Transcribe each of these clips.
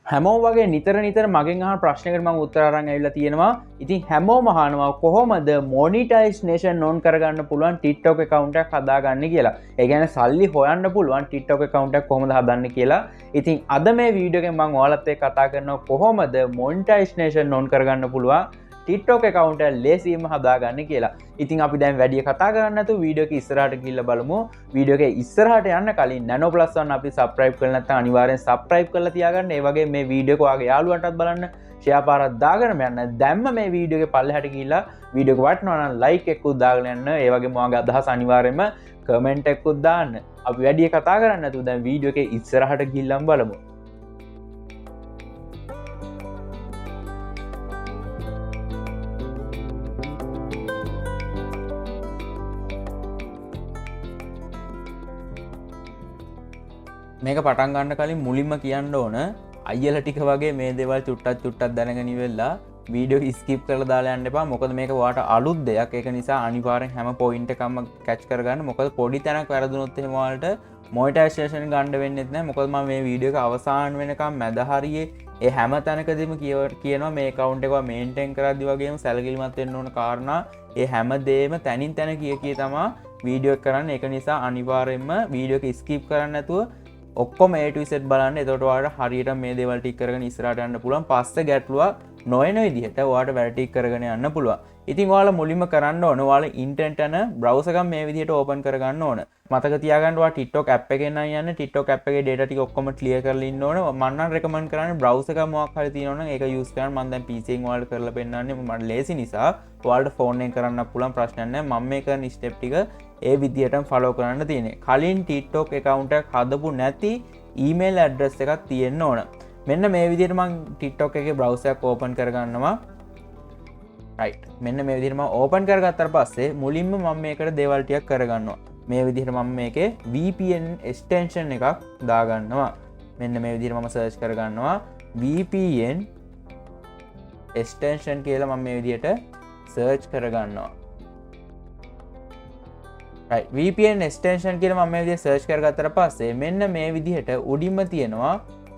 හැමෝ වගේ නිතර මගෙන් අහන ප්‍රශ්නකට මම උත්තර අරන් ඇවිල්ලා තියෙනවා. ඉතින් හැමෝම අහනවා කොහොමද මොනිටයිසේෂන් ඔන් කරගන්න පුළුවන් TikTok account එකක් හදාගන්න කියලා. ඒ කියන්නේ සල්ලි හොයන්න පුළුවන් TikTok account එකක් කොහොමද හදන්න කියලා. ඉතින් අද මේ වීඩියෝ එකෙන් මම ඔයාලත් එක්ක කතා කරනවා කොහොමද මොනිටයිසේෂන් ඔන් කරගන්න පුළුවන් TikTok account එක ලේසියෙන්ම හදාගන්න කියලා. ඉතින් අපි දැන් වැඩි කතා කරන්නේ නැතුව වීඩියෝ එක ඉස්සරහට ගිහිල්ලා බලමු. වීඩියෝ එක ඉස්සරහට යන්න කලින් Nano Plus One අපි subscribe කරලා නැත්නම් අනිවාර්යෙන් subscribe කරලා තියාගන්න. ඒ වගේ මේ වීඩියෝ එක ඔයාගේ යාළුවන්ටත් බලන්න share පාරක් දාගෙන යන්න. දැන්ම මේ වීඩියෝ එකේ පල්ලෙහාට ගිහිල්ලා වීඩියෝ එක වටනවා නම් like එකකුත් දාගෙන යන්න. ඒ වගේම ඔයාගේ අදහස් අනිවාර්යෙන්ම comment එකකුත් දාන්න. අපි වැඩි කතා කරන්නේ නැතුව දැන් වීඩියෝ එකේ ඉස්සරහට ගිහිල්ලා බලමු. මේක පටන් ගන්න කලින් මුලින්ම කියන්න ඕන අයියලා ටික වගේ මේ දේවල් චුට්ටක් දැනගෙන ඉවෙලා වීඩියෝ ස්කිප් කරලා දාලා යන්න එපා. මොකද මේක ඔයාට අලුත් දෙයක්. ඒක නිසා අනිවාර්යෙන් හැම පොයින්ට් එකක්ම කැච් කරගන්න. මොකද පොඩි තැනක් වැරදුනොත් එහෙම ඔයාලට මොනිටයිසේෂන් ගන්න වෙන්නේ නැහැ. මොකද මම මේ වීඩියෝ එක අවසාන වෙනකම් මැද හරියේ ඒ හැම තැනකදීම කියනවා මේ account එක මේන්ටේන් කරද්දි වගේම සැලකිලිමත් වෙන්න ඕන කාරණා ඒ හැම දෙයක්ම තනින් තැන කිය තමයි වීඩියෝ එක කරන්න. ඒක නිසා අනිවාර්යෙන්ම වීඩියෝ එක ස්කිප් කරන්න නැතුව ඔක්කොම A to Z බලන්න. එතකොට ඔයාලට හරියට මේ දේවල් ටික කරගෙන ඉස්සරහට යන්න පුළුවන්. පස්සේ ගැටලුවක් නොවන විදිහට ඔයාලට වැඩ ටික කරගෙන යන්න පුළුවන්. ඉතින් ඔයාලා මුලින්ම කරන්න ඕන ඔයාලා ඉන්ටර්නෙට් යන බ්‍රවුසර් එක මේ විදිහට ඕපන් කරගන්න ඕන. මතක තියාගන්න ඔයා TikTok app එකෙන් නම් යන්නේ. TikTok app එකේ data ටික ඔක්කොම clear කරලා ඉන්න ඕන. මම නම් recommend කරන්නේ බ්‍රවුසර් එක මොකක් හරි තියෙනවා නම් ඒක use කරන්න. මම දැන් PC එකෙන් ඔයාලට කරලා පෙන්නන්නේ. මට ලේසි නිසා ඔයාලට phone එකෙන් කරන්න පුළුවන් ප්‍රශ්නයක් නැහැ. මම මේ කරන step ටික ඒ විදිහටම follow කරන්න තියෙන්නේ. කලින් TikTok account එකක් හදපු නැති email address එකක් තියෙන්න ඕන. මෙන්න මේ විදිහට මම TikTok එකේ browser එක open කරගන්නවා. right. මෙන්න මේ විදිහට මම open කරගත්තාට පස්සේ මුලින්ම මම මේකට දේවල් ටිකක් කරගන්නවා. මේ විදිහට මම මේකේ VPN extension එකක් දාගන්නවා. මෙන්න මේ විදිහට මම search කරගන්නවා VPN extension කියලා මම මේ විදිහට search කරගන්නවා. right. VPN extension කියලා මම මේ විදිහට search කරගත්තට පස්සේ මෙන්න මේ විදිහට උඩින්ම තියෙනවා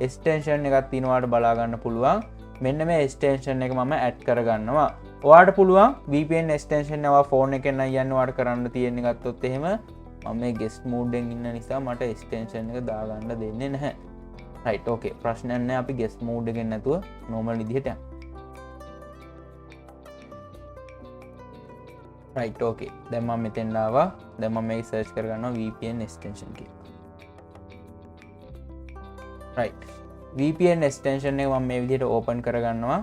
extension එකක් තියෙනවාට බලා ගන්න පුළුවන්. මෙන්න මේ extension එක මම add කරගන්නවා. ඔයාලට පුළුවන් VPN extension එක phone එකෙන් නම් යන්න ඔයාලට කරන්න තියෙන්නේ ගත්තොත් එහෙම මම මේ guest mode එකෙන් ඉන්න නිසා මට extension එක දාගන්න දෙන්නේ නැහැ. right. okay. ප්‍රශ්නයක් නැහැ. අපි guest mode එකෙන් නැතුව normal විදිහට යමු. right. okay. දැන් මම මෙතෙන් ආවා. දැන් මම මේක search කරගන්නවා VPN extension කියලා. right. VPN extension එක මම මේ විදිහට open කරගන්නවා.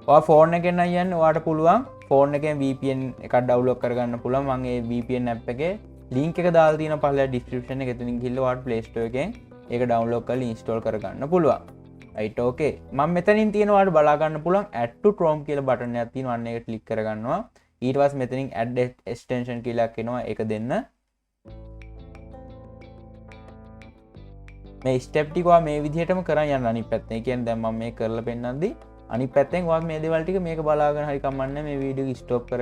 ඔයා phone එකෙන් නම් යන්නේ ඔයාට පුළුවන් phone එකෙන් VPN එකක් download කරගන්න පුළුවන්. මම මේ VPN app එකේ link එක දාලා තියෙනවා පහළ description එකේ. එතනින් ගිහලා ඔයාට Play Store එකෙන් ඒක download කරලා install කරගන්න පුළුවන්. right. okay. මම මෙතනින් තියෙන ඔයාලට බලා ගන්න පුළුවන් add to Chrome කියලා බටන් එකක් තියෙනවා. අන්න ඒක click කරගන්නවා. ඊට පස්සේ මෙතනින් add extension කියලා එනවා. ඒක දෙන්න. මේ ස්ටෙප් ටික ඔයා මේ විදිහටම කරන් යන්න අනිත් පැත්තෙන්. ඒ කියන්නේ දැන් මම මේක කරලා පෙන්නද්දි අනිත් පැත්තෙන් ඔයා මේ දේවල් ටික මේක බලාගෙන හරි කමන්නේ මේ වීඩියෝ එක ස්ටොප් කර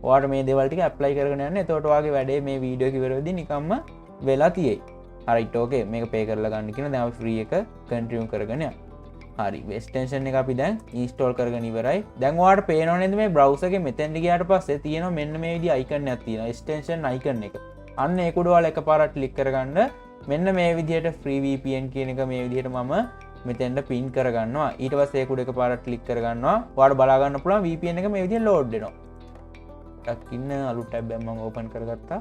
ඔයාට මේ දේවල් ටික ඇප්ලයි කරගෙන යන්න. එතකොට ඔයාගේ වැඩේ මේ වීඩියෝ එක ඉවර වෙද්දී නිකම්ම වෙලා තියෙයි. හරිට ඕකේ. මේක පේ කරලා ගන්න කියන දැන් අපි ෆ්‍රී එක කන්ටිනියු කරගෙන යමු. හරි. extension එක අපි දැන් install කරගෙන ඉවරයි. දැන් ඔයාලට පේනව නේද මේ browser එකේ මෙතෙන්ට ගියාට පස්සේ තියෙනවා මෙන්න මේ විදිහ icon එකක් තියෙනවා. extension icon එක. අන්න ඒක උඩ ඔයාලා එකපාරට click කරගන්න. මෙන්න මේ විදිහට free VPN කියන එක මේ විදිහට මම මෙතෙන්ට pin කරගන්නවා. ඊට පස්සේ ඒක උඩ එකපාරට click කරගන්නවා. ඔයාලට බලා ගන්න පුළුවන් VPN එක මේ විදිහට load වෙනවා. ටක් ඉන්න අලුත් tab එකක් මම open කරගත්තා.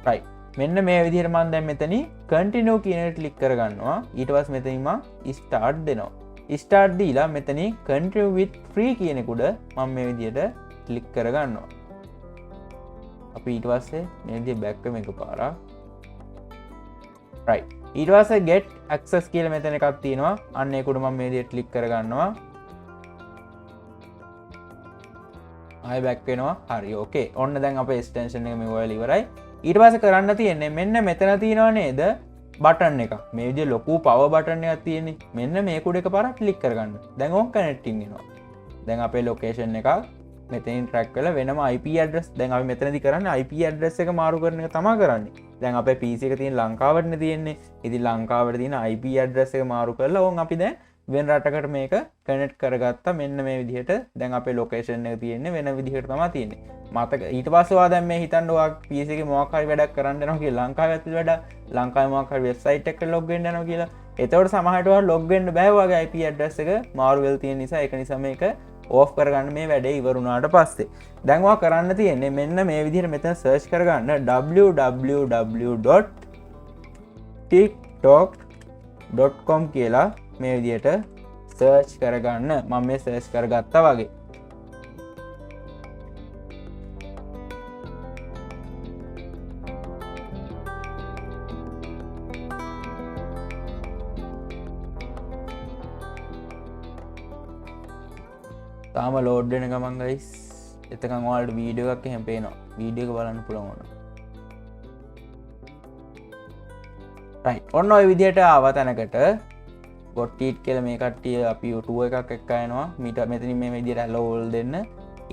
right. මෙන්න මේ විදිහට මම දැන් මෙතනින් continue කියන එකට click කරගන්නවා. ඊට පස්සේ මෙතනින් මම start දෙනවා. start දීලා මෙතනින් continue with free කියන එක උඩ මම මේ විදිහට click කරගන්නවා. අපි ඊට පස්සේ මේ විදිහ back වෙමු එකපාරක්. right. ඊට පස්සේ get access කියලා මෙතන එකක් තියෙනවා. අන්න ඒක උඩ මම මේ විදිහට click කරගන්නවා. ආයෙ back වෙනවා. හරි. okay. ඔන්න දැන් අපේ extension එක මේ ඔයාලා ඉවරයි. ඊට පස්සේ කරන්න තියෙන්නේ මෙන්න මෙතන තියෙනව නේද බටන් එක. මේ විදිහේ ලොකු power බටන් එකක් තියෙන්නේ. මෙන්න මේක උඩ එකපාරක් ක්ලික් කරගන්න. දැන් ඕක කනෙක්ටින් වෙනවා. දැන් අපේ ලොකේෂන් එක මෙතනින් ට්‍රැක් කරලා වෙනම IP ඇඩ්‍රස් දැන් අපි මෙතනදී කරන්නේ IP ඇඩ්‍රස් එක මාරු කරන එක තමයි කරන්නේ. දැන් අපේ PC එක තියෙන ලංකාවටනේ තියෙන්නේ. ඉතින් ලංකාවට තියෙන IP ඇඩ්‍රස් එක මාරු කරලා ඕන් අපි දැන් වෙන රටකට මේක කනෙක්ට් කරගත්තා. මෙන්න මේ විදිහට දැන් අපේ ලොකේෂන් එක තියෙන්නේ වෙන විදිහකට තමයි තියෙන්නේ. මතක ඊට පස්සේ ඔයා දැන් මේ හිතන්න ඔයා PC එකේ මොකක් හරි වැඩක් කරන්න යනවා කියලා ලංකාවේ ඇතුළේ වැඩ ලංකාවේ මොකක් හරි වෙබ්සයිට් එකකට ලොග් වෙන්න යනවා කියලා. එතකොට සමහරට ඔයා ලොග් වෙන්න බෑ ඔයාගේ IP ඇඩ්‍රස් එක මාරු වෙලා තියෙන නිසා ඒක නිසා මේක ඕෆ් කරගන්න මේ වැඩේ ඉවරුණාට පස්සේ දැන් ඔයා කරන්න තියෙන්නේ මෙන්න මේ විදිහට මෙතන සර්ච් කරගන්න www.tiktok.com කියලා මේ විදිහට සර්ච් කරගන්න මම මේ සර්ච් කරගත්තා වගේ තාම ලෝඩ් වෙන ගමන් ගයිස් එතකන් ඔයාලට වීඩියෝ එකක් එහෙම පේනවා වීඩියෝ එක බලන්න පුළුවන් වුණා රයිට් ඔන්න ඔය විදිහට ආව තැනකට got it කියලා මේ කට්ටිය අපි YouTube එකක් එක්ක යනවා මීට මෙතනින් මේ විදිහට hello දෙන්න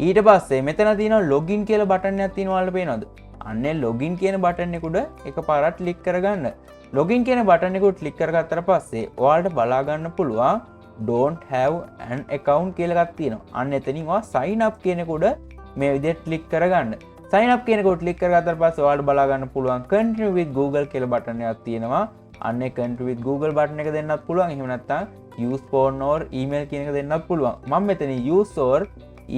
ඊට පස්සේ මෙතන තියෙනවා login කියලා බටන් එකක් තියෙනවා ඔයාලට පේනවද අන්නේ login කියන බටන් එක උඩ එකපාරක් ක්ලික් කරගන්න login කියන බටන් එක උඩ ක්ලික් කරගත්තට පස්සේ ඔයාලට බලා ගන්න පුළුවන් don't have an account කියලා එකක් තියෙනවා. අන්න එතනින් ඔයා sign up කියන එක උඩ මේ විදිහට ක්ලික් කරගන්න. sign up කියන එක උඩ ක්ලික් කරගත්තාට පස්සේ ඔයාලට බලා ගන්න පුළුවන් continue with Google කියලා බටන් එකක් තියෙනවා. අන්න ඒ continue with Google බටන් එක දෙන්නත් පුළුවන්. එහෙම නැත්නම් use phone or email කියන එක දෙන්නත් පුළුවන්. මම මෙතන use or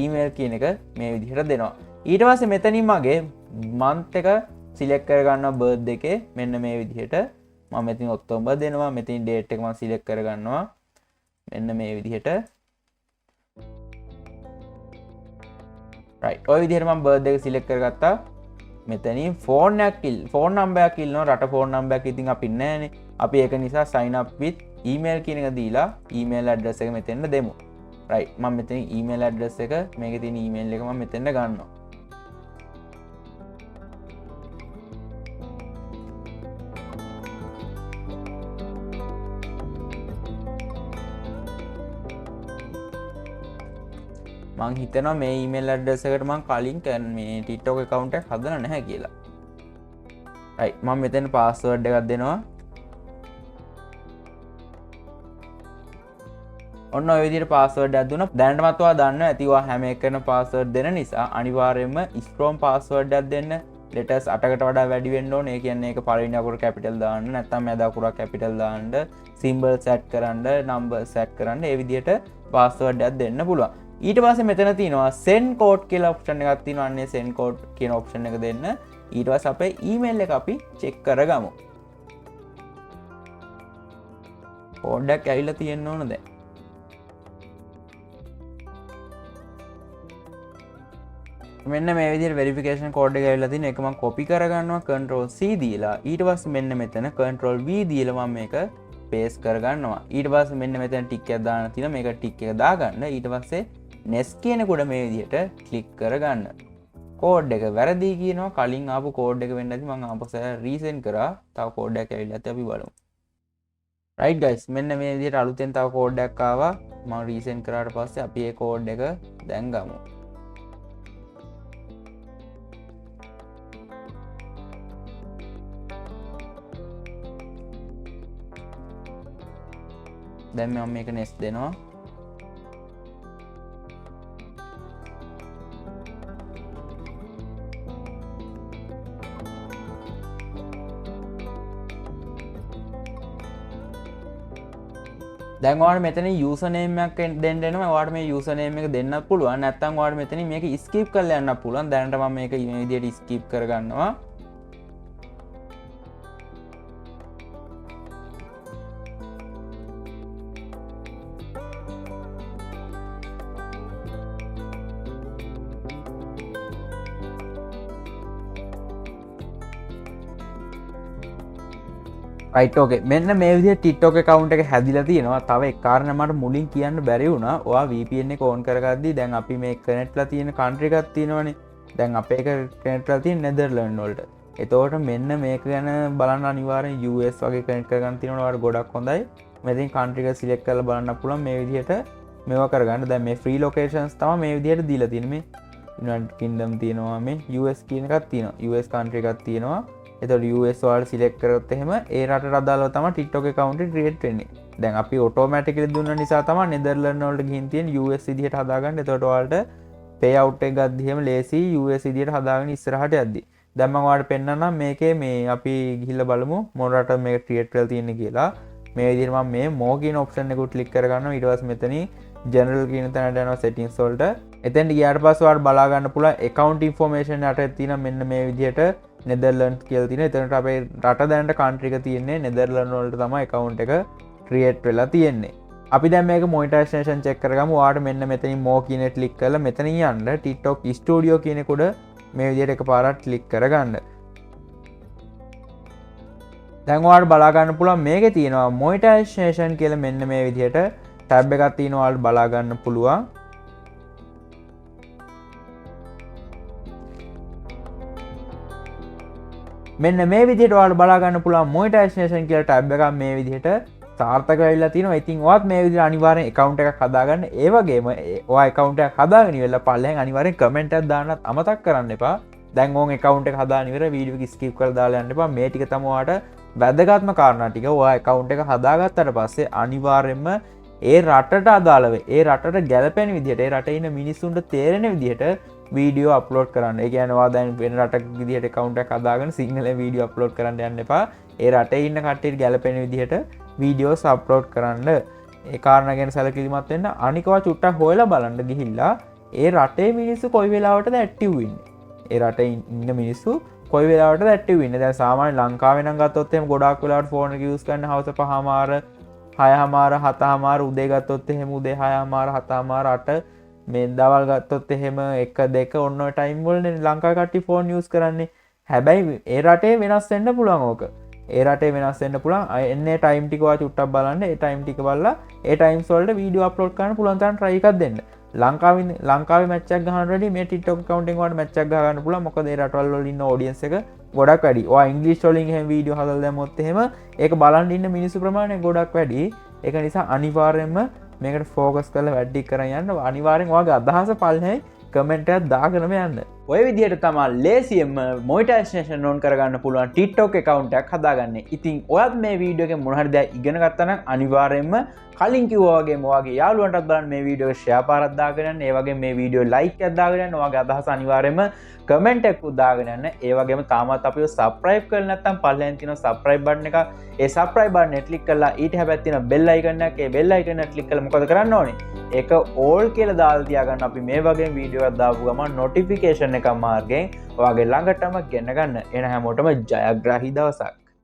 email කියන එක මේ විදිහට දෙනවා. ඊට පස්සේ මෙතනින් මගේ month එක select කරගන්නවා birthday එකේ මෙන්න මේ විදිහට. මම මෙතන ඔක්තෝබර් දෙනවා. මෙතන date එක මම select කරගන්නවා. මෙන්න මේ විදිහට right ඔය විදිහට මම බර්ත්ඩේ එක සිලෙක්ට් කරගත්තා මෙතනින් ෆෝන් නම්බර් එකක් ඉල්ලනවා රට ෆෝන් නම්බර් එක ඉතින් අපි නැහැනේ අපි ඒක නිසා sign up with email කියන එක දීලා email address එක මෙතෙන්ට දෙමු right මම මෙතනින් email address එක මේකේ තියෙන email එක මම මෙතෙන්ට ගන්නවා මං හිතනවා මේ ඊමේල් ඇඩ්‍රස් එකට මං කලින් මේ TikTok account එකක් හදලා නැහැ කියලා. right මම මෙතන password එකක් දෙනවා. ඔන්න ඔය විදිහට password එකක් දුන්නා. දැනටමත් ඔයා දන්නවා ඇති ඔයා හැම එකකම password දෙන නිසා අනිවාර්යයෙන්ම strong password එකක් දෙන්න. letters 8කට වඩා වැඩි වෙන්න ඕනේ. ඒ කියන්නේ ඒක පළවෙනි අකුර capital දාන්න, නැත්නම් මැද අකුර capital දාන්න, symbols add කරන්න, numbers add කරන්න. ඒ විදිහට password එකක් දෙන්න පුළුවන්. ඊට පස්සේ මෙතන තියෙනවා send code කියලා option එකක් තියෙනවා. අන්නේ send code කියන option එක දෙන්න. ඊට පස්සේ අපේ email එක අපි check කරගමු. code එක ඇවිල්ලා තියෙන්න ඕන දැන්. මෙන්න මේ විදිහට verification code එක ඇවිල්ලා තියෙන එක මම copy කරගන්නවා control C දීලා. ඊට පස්සේ මෙන්න මෙතන control V දීලා මම මේක paste කරගන්නවා. ඊට පස්සේ මෙන්න මෙතන tick එකක් දාන්න තියෙනවා. මේක tick එක දාගන්න. ඊට පස්සේ next කියන කොට මේ විදිහට click කරගන්න. code එක වැරදි කියනවා. කලින් ආපු code එක වෙන්න ඇති මම ආපහු resend කරා. තව code එකක් ඇවිල්ලා ඇති අපි බලමු. right guys මෙන්න මේ විදිහට අලුතෙන් තව code එකක් ආවා. මම resend කරාට පස්සේ අපි මේ code එක දැන් ගමු. දැන් මම මේක next දෙනවා. දැන් ඔයාලට මෙතන username එකක් දෙන්න එනවා. ඔයාලට මේ username එක දෙන්නත් පුළුවන්. නැත්නම් ඔයාලට මෙතන මේක skip කරලා යන්නත් පුළුවන්. දැනට මම මේක මේ විදිහට skip කරගන්නවා. right okay මෙන්න මේ විදිහට TikTok account එක හැදිලා තියෙනවා. තව එක කාරණා මට මුලින් කියන්න බැරි වුණා. ඔයා VPN එක on කරගද්දී දැන් අපි මේ connect ලා තියෙන country එකක් තියෙනවනේ. දැන් අපේ එක connect ලා තියෙන Netherlands වලට. එතකොට මෙන්න මේක ගැන බලන්න අනිවාර්යෙන් US වගේ connect කරගන්න තියෙනවා. ඔයාලට ගොඩක් හොඳයි. මෙතෙන් country එක select කරලා බලන්න පුළුවන් මේ විදිහට මේවා කරගන්න. දැන් මේ free locations තමයි මේ විදිහට දීලා තියෙන්නේ. මේ United Kingdom තියෙනවා මේ US කියන එකක් තියෙනවා US country එකක් තියෙනවා එතකොට US වලට select කරොත් එහෙම ඒ රටට අදාළව තමයි TikTok account එක create වෙන්නේ දැන් අපි automatically දුන්න නිසා තමයි Netherlands වලට ගිහින් තියෙන US විදිහට හදාගන්න එතකොට ඔයාලට pay out එක ගද්දි එහෙම ලේසි US විදිහට හදාගෙන ඉස්සරහට යද්දි දැන් මම ඔයාලට පෙන්නන්නම් මේකේ මේ අපි ගිහිල්ලා බලමු මොන රටද මේක create කරලා තියෙන්නේ කියලා මේ විදිහට මම මේ more කියන option එක click කරගන්නවා ඊට පස්සේ මෙතනින් general කියන තැනට යනවා settings වලට එතෙන්ට ගියාට පස්සේ ඔයාලට බලා ගන්න පුළුවන් account information යටතේ තියෙන මෙන්න මේ විදිහට Netherlands කියලා තියෙනවා එතනට අපේ රට දැනට country එක තියෙන්නේ Netherlands වලට තමයි account එක create වෙලා තියෙන්නේ අපි දැන් මේක monetization check කරගමු ඔයාලට මෙන්න මෙතනින් more කියන එක click කරලා මෙතනින් යන්න TikTok studio කියන එක උඩ මේ විදිහට එකපාරක් click කරගන්න දැන් ඔයාලට බලා ගන්න පුළුවන් මේකේ තියෙනවා monetization කියලා මෙන්න මේ විදිහට ටැබ් එකක් තියෙනවා ඔයාලට බලා ගන්න පුළුවන් මෙන්න මේ විදිහට ඔයාලට බලා ගන්න පුළුවන් monetization කියලා ටැබ් එකක් මේ විදිහට සාර්ථක වෙලා තියෙනවා ඉතින් ඔයත් මේ විදිහට අනිවාර්යෙන් account එකක් හදාගන්න ඒ වගේම ඔයා account එකක් හදාගෙන ඉවරලා පල්ලෙන් අනිවාර්යෙන් comment එකක් දාන්නත් අමතක කරන්න එපා දැන් ඕන් account එක හදාගෙන ඉවර වීඩියෝ එක skip කරලා දාලා යන්න එපා මේ ටික තමයි ඔයාලට වැදගත්ම කාරණා ටික ඔයා account එක හදාගත්තට පස්සේ අනිවාර්යෙන්ම ඒ රටට අදාළව ඒ රටට ගැලපෙන විදිහට ඒ රටේ ඉන්න මිනිස්සුන්ට තේරෙන විදිහට වීඩියෝ අප්ලෝඩ් කරන්න. ඒ කියන්නේ ඔයා දැන් වෙන රටක විදිහට account එකක් හදාගෙන සිංහලෙන් වීඩියෝ අප්ලෝඩ් කරන්න යන්න එපා. ඒ රටේ ඉන්න කට්ටියට ගැලපෙන විදිහට වීඩියෝස් අප්ලෝඩ් කරන්න. ඒ කාරණා ගැන සැලකිලිමත් වෙන්න. අනිකවා චුට්ටක් හොයලා බලන්න ගිහිල්ලා ඒ රටේ මිනිස්සු කොයි වෙලාවටද ඇක්ටිව් වෙන්නේ. ඒ රටේ ඉන්න මිනිස්සු කොයි වෙලාවටද ඇක්ටිව් වෙන්නේ. දැන් සාමාන්‍ය ලංකාවේ නම් ගත්තොත් එහෙම ගොඩාක් වෙලාවට ෆෝන් එක යූස් කරන්න හවස 5:00 6:00 7:00 උදේ ගත්තොත් එහෙම උදේ 6:00 7:00 8 මේ දවල් ගත්තොත් එහෙම 1 2 ඔන්න ඔය ටයිම් වලනේ ලංකාවේ කට්ටිය ෆෝන් යූස් කරන්නේ. හැබැයි ඒ රටේ වෙනස් වෙන්න පුළුවන් ඕක. ඒ රටේ වෙනස් වෙන්න පුළුවන්. එන්නේ ටයිම් ටික ඔයා චුට්ටක් බලන්න. ඒ ටයිම් ටික බලලා ඒ ටයිම්ස් වලට වීඩියෝ අප්ලෝඩ් කරන්න පුළුවන් තරම් try එකක් දෙන්න. ලංකාවේ මැච් එකක් ගහන්න රෙඩි මේ TikTok account එකෙන් ඔයාලට මැච් එකක් ගහ ගන්න පුළුවන්. මොකද ඒ රටවල් වල ඉන්න audience එක ගොඩක් වැඩි. ඔයා ඉංග්‍රීසි වලින් එහෙම වීඩියෝ හදලා දැම්මොත් එහෙම ඒක බලන් ඉන්න මිනිස්සු ප්‍රමාණය ගොඩක් වැඩි. ඒක නිසා අනිවාර්යයෙන්ම මේකට ෆෝකස් කරලා වැඩි කරන් යන්න අනිවාර්යෙන් ඔයාගේ අදහස පල්ලෙහි කමෙන්ට් එකක් දාගෙනම යන්න. ඔය විදිහට තමයි ලේසියෙන්ම monetization on කරගන්න පුළුවන් TikTok account එකක් හදාගන්නේ. ඉතින් ඔයත් මේ වීඩියෝ එකෙන් මොන හරි දෙයක් ඉගෙන ගත්තා නම් අනිවාර්යෙන්ම කලින් කිව්වා වගේම ඔයාගේ යාළුවන්ටත් බලන්න මේ වීඩියෝ එක share පාරක් දාගෙන යන්න. ඒ වගේම මේ වීඩියෝ like එකක් දාගෙන යන්න. ඔයාගේ අදහස අනිවාර්යෙන්ම කමෙන්ට් එකක් දාගෙන යන්න. ඒ වගේම තාමත් අපිව subscribe කරලා නැත්නම් පල්ලෙන් තියෙන subscribe button එක ඒ subscribe button එක click කරලා ඊට හැබැයි තියෙන bell icon එක ඒ bell icon එක click කරලා මොකද කරන්න ඕනේ? ඒක all කියලා දාලා තියාගන්න. අපි මේ වගේ වීඩියෝ එකක් දාපු ගමන් notification එකක් මාර්ගයෙන් ඔයාගේ ළඟටම ගෙන ගන්න. එන හැමෝටම ජයග්‍රාහී දවසක්.